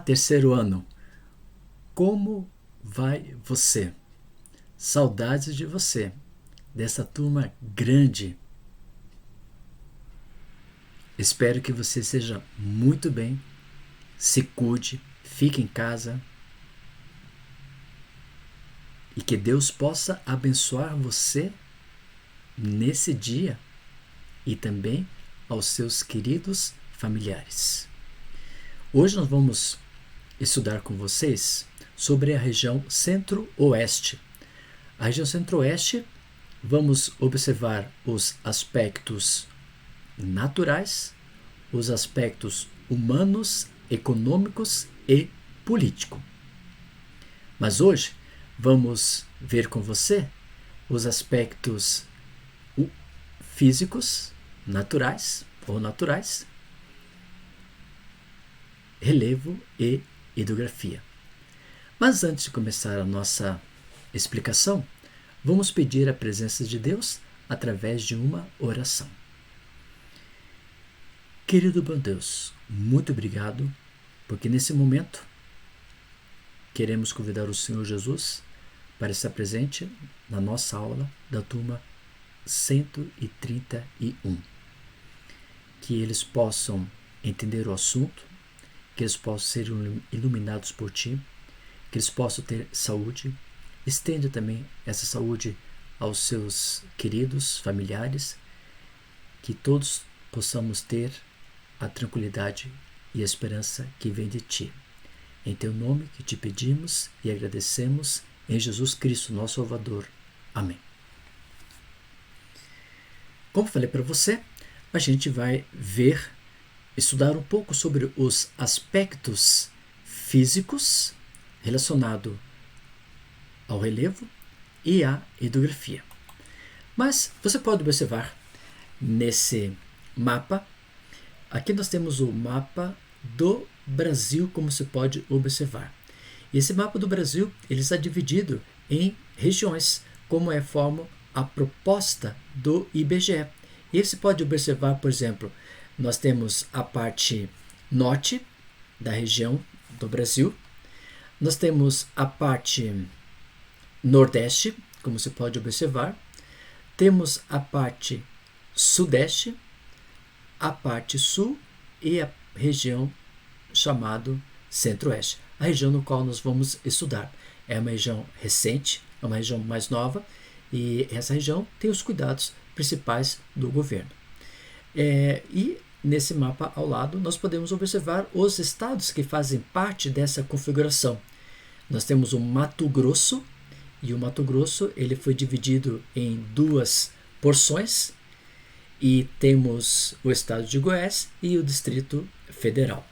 terceiro ano. Como vai você? Saudades de você, dessa turma grande. Espero que você seja muito bem, se cuide, fique em casa e que Deus possa abençoar você nesse dia e também aos seus queridos familiares. Hoje nós vamos estudar com vocês sobre a região Centro-Oeste. A região Centro-Oeste, vamos observar os aspectos naturais, os aspectos humanos, econômicos e políticos. Mas hoje vamos ver com você os aspectos físicos, naturais, relevo e hidrografia. Mas antes de começar a nossa explicação, vamos pedir a presença de Deus através de uma oração. Querido bom Deus, muito obrigado, porque nesse momento queremos convidar o Senhor Jesus para estar presente na nossa aula da turma 131. Que eles possam entender o assunto, que eles possam ser iluminados por Ti, que eles possam ter saúde. Estende também essa saúde aos seus queridos familiares, que todos possamos ter a tranquilidade e a esperança que vem de Ti. Em Teu nome que te pedimos e agradecemos, em Jesus Cristo, nosso Salvador. Amém. Como falei para você, a gente vai estudar um pouco sobre os aspectos físicos relacionados ao relevo e à hidrografia. Mas você pode observar nesse mapa, aqui nós temos o mapa do Brasil, como você pode observar. Esse mapa do Brasil ele está dividido em regiões, como é forma a proposta do IBGE. E você pode observar, por exemplo, nós temos a parte norte da região do Brasil, nós temos a parte nordeste, como você pode observar, temos a parte sudeste, a parte sul e a região chamada centro-oeste, a região no qual nós vamos estudar. É uma região recente, é uma região mais nova, e essa região tem os cuidados principais do governo. E nesse mapa ao lado nós podemos observar os estados que fazem parte dessa configuração. Nós temos o Mato Grosso, e o Mato Grosso ele foi dividido em duas porções, e temos o estado de Goiás e o Distrito Federal.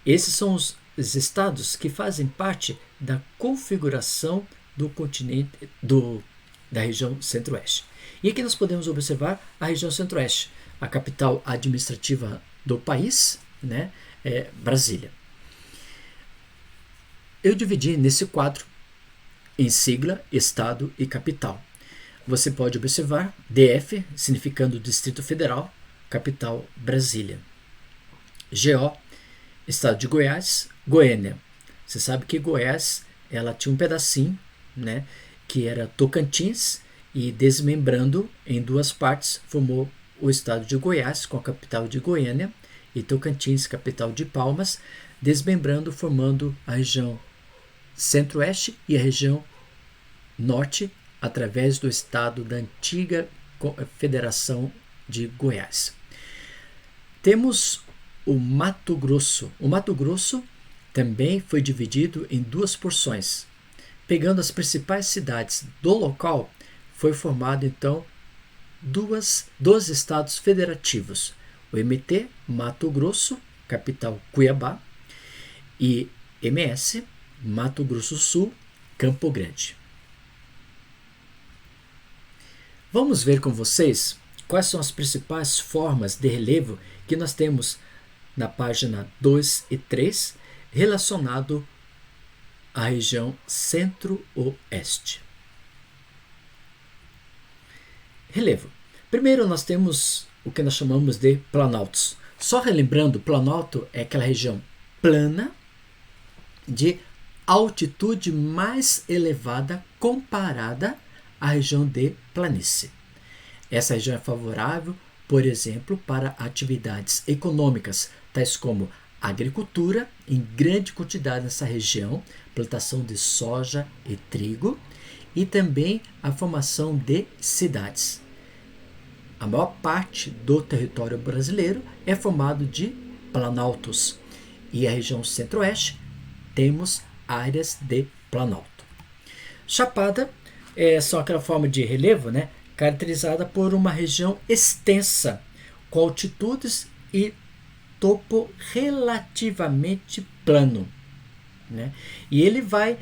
Esses são os estados que fazem parte da configuração do continente, da região Centro-Oeste. E aqui nós podemos observar a região Centro-Oeste, a capital administrativa do país, né, é Brasília. Eu dividi nesse quadro em sigla, estado e capital. Você pode observar DF, significando Distrito Federal, capital Brasília. GO, estado de Goiás, Goiânia. Você sabe que Goiás ela tinha um pedacinho, né, que era Tocantins, e desmembrando em duas partes formou o estado de Goiás, com a capital de Goiânia, e Tocantins, capital de Palmas, desmembrando, formando a região Centro-Oeste e a região Norte, através do estado da antiga Federação de Goiás. Temos o Mato Grosso. O Mato Grosso também foi dividido em duas porções. Pegando as principais cidades do local, foi formado então dois estados federativos. O MT, Mato Grosso, capital Cuiabá, e MS, Mato Grosso do Sul, Campo Grande. Vamos ver com vocês quais são as principais formas de relevo que nós temos na página 2 e 3, relacionado à região Centro-Oeste. Relevo. Primeiro nós temos o que nós chamamos de planaltos. Só relembrando, planalto é aquela região plana, de altitude mais elevada comparada à região de planície. Essa região é favorável, por exemplo, para atividades econômicas, tais como agricultura em grande quantidade nessa região, plantação de soja e trigo, e também a formação de cidades. A maior parte do território brasileiro é formado de planaltos, e a região centro-oeste temos áreas de planalto. Chapada são aquela forma de relevo, né, caracterizada por uma região extensa, com altitudes e topo relativamente plano. Né? E ele vai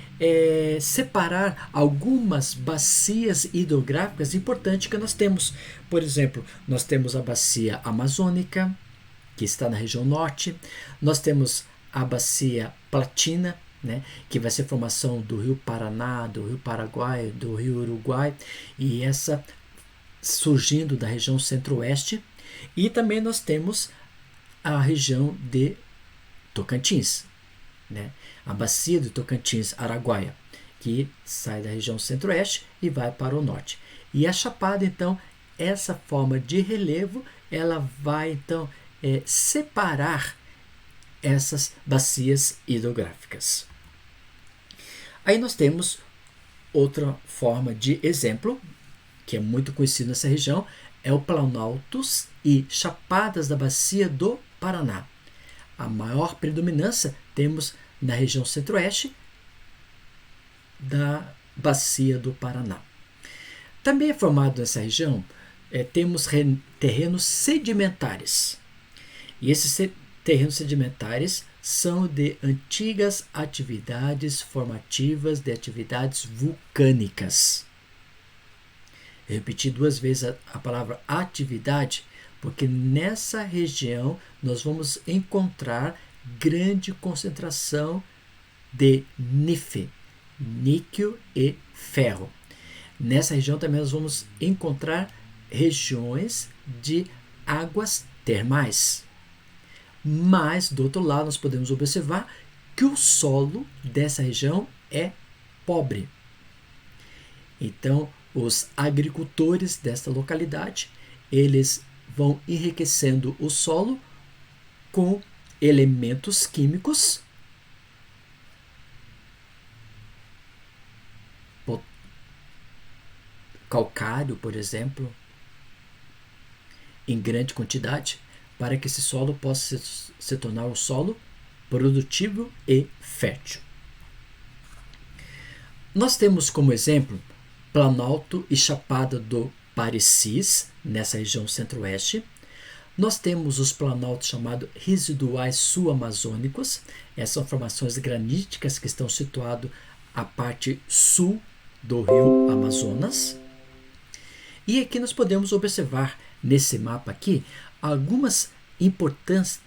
separar algumas bacias hidrográficas importantes que nós temos. Por exemplo, nós temos a bacia amazônica, que está na região norte. Nós temos a bacia platina, né, que vai ser formação do rio Paraná, do rio Paraguai, do rio Uruguai, e essa surgindo da região centro-oeste. E também nós temos a região de Tocantins, né, a bacia do Tocantins-Araguaia, que sai da região centro-oeste e vai para o norte. E a Chapada, então, essa forma de relevo, ela vai, então, separar essas bacias hidrográficas. Aí nós temos outra forma de exemplo, que é muito conhecido nessa região, é o Planaltos e Chapadas da Bacia do Paraná. A maior predominância temos na região centro-oeste da Bacia do Paraná. Também é formado nessa região, temos terrenos sedimentares. E esses terrenos sedimentares são de antigas atividades formativas de atividades vulcânicas. Eu repeti 2 vezes a palavra atividade, porque nessa região nós vamos encontrar grande concentração de NIF, níquel e ferro. Nessa região também nós vamos encontrar regiões de águas termais. Mas, do outro lado, nós podemos observar que o solo dessa região é pobre. Então, os agricultores desta localidade, eles vão enriquecendo o solo com elementos químicos, calcário, por exemplo, em grande quantidade, para que esse solo possa se tornar um solo produtivo e fértil. Nós temos como exemplo Planalto e Chapada do Parecis, nessa região centro-oeste. Nós temos os planaltos chamados residuais sul-amazônicos. Essas são formações graníticas que estão situadas à parte sul do rio Amazonas. E aqui nós podemos observar, nesse mapa aqui, algumas importantes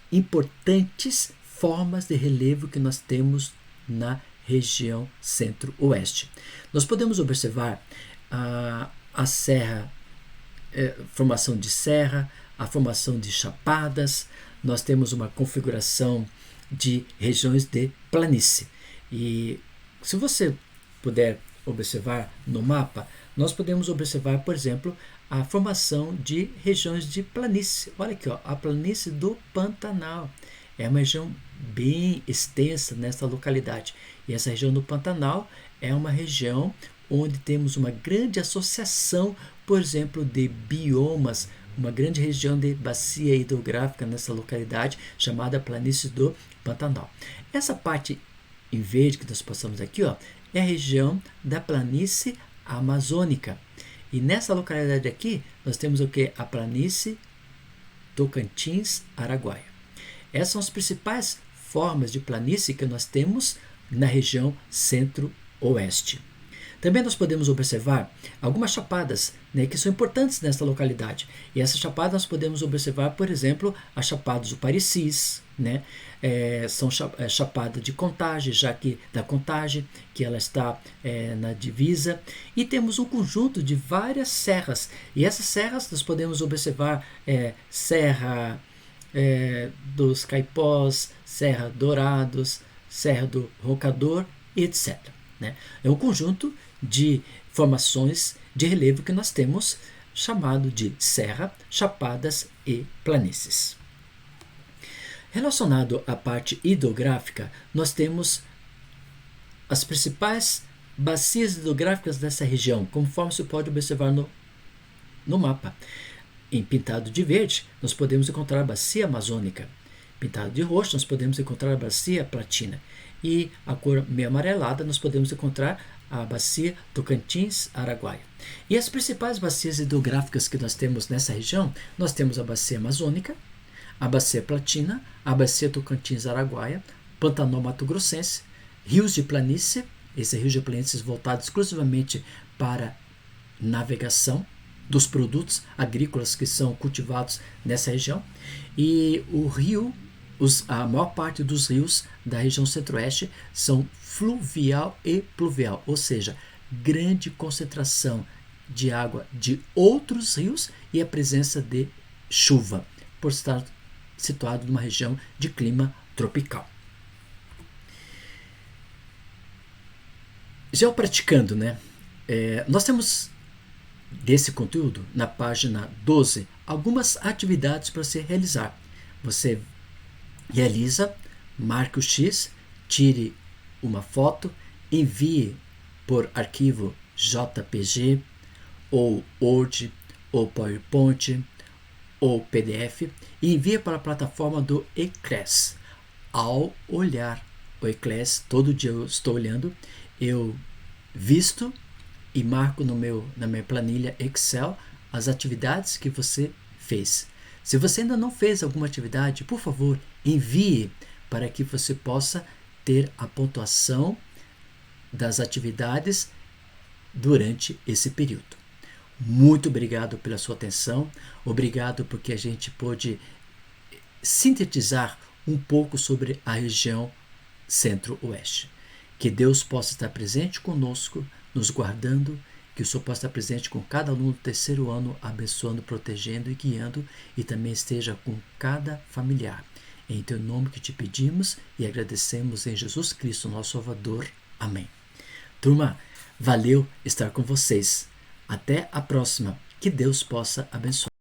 formas de relevo que nós temos na região centro-oeste. Nós podemos observar a serra, formação de serra, a formação de chapadas. Nós temos uma configuração de regiões de planície. E se você puder observar no mapa, nós podemos observar, por exemplo, a formação de regiões de planície. Olha aqui, ó, a planície do Pantanal. É uma região bem extensa nessa localidade. E essa região do Pantanal é uma região onde temos uma grande associação, por exemplo, de biomas, uma grande região de bacia hidrográfica nessa localidade, chamada Planície do Pantanal. Essa parte em verde que nós passamos aqui, ó, é a região da planície amazônica. E nessa localidade aqui, nós temos o que? A planície Tocantins-Araguaia. Essas são as principais formas de planície que nós temos na região centro-oeste. Também nós podemos observar algumas chapadas, né, que são importantes nessa localidade. E essas chapadas nós podemos observar, por exemplo, as chapadas do Parecis, né, são chapada de Contagem, já que da Contagem, que ela está na divisa. E temos um conjunto de várias serras. E essas serras nós podemos observar Serra dos Caipós, Serra Dourados, Serra do Roncador, etc. Né? É um conjunto de formações de relevo que nós temos chamado de serra, chapadas e planícies. Relacionado à parte hidrográfica, nós temos as principais bacias hidrográficas dessa região, conforme se pode observar no mapa. Em pintado de verde, nós podemos encontrar a bacia amazônica. Pintado de roxo, nós podemos encontrar a bacia platina. E a cor meio amarelada, nós podemos encontrar a bacia Tocantins-Araguaia. E as principais bacias hidrográficas que nós temos nessa região, nós temos a bacia amazônica, a bacia platina, a bacia Tocantins-Araguaia, Pantanal Mato-Grossense, rios de planície, esses rios de planície voltados exclusivamente para navegação dos produtos agrícolas que são cultivados nessa região, e a maior parte dos rios da região centro-oeste são fluvial e pluvial, ou seja, grande concentração de água de outros rios e a presença de chuva, por estar situado numa região de clima tropical. Geopraticando, né? Nós temos desse conteúdo, na página 12, algumas atividades para se realizar. Você realiza, marque o X, tire uma foto, envie por arquivo JPG, ou Word, ou PowerPoint, ou PDF, e envie para a plataforma do Eclass. Ao olhar o Eclass, todo dia eu estou olhando, eu visto e marco na minha planilha Excel as atividades que você fez. Se você ainda não fez alguma atividade, por favor, envie para que você possa ter a pontuação das atividades durante esse período. Muito obrigado pela sua atenção, obrigado porque a gente pôde sintetizar um pouco sobre a região centro-oeste. Que Deus possa estar presente conosco, nos guardando, que o Senhor possa estar presente com cada aluno do terceiro ano, abençoando, protegendo e guiando, e também esteja com cada familiar. Em teu nome que te pedimos e agradecemos em Jesus Cristo, nosso Salvador. Amém. Turma, valeu estar com vocês. Até a próxima. Que Deus possa abençoar.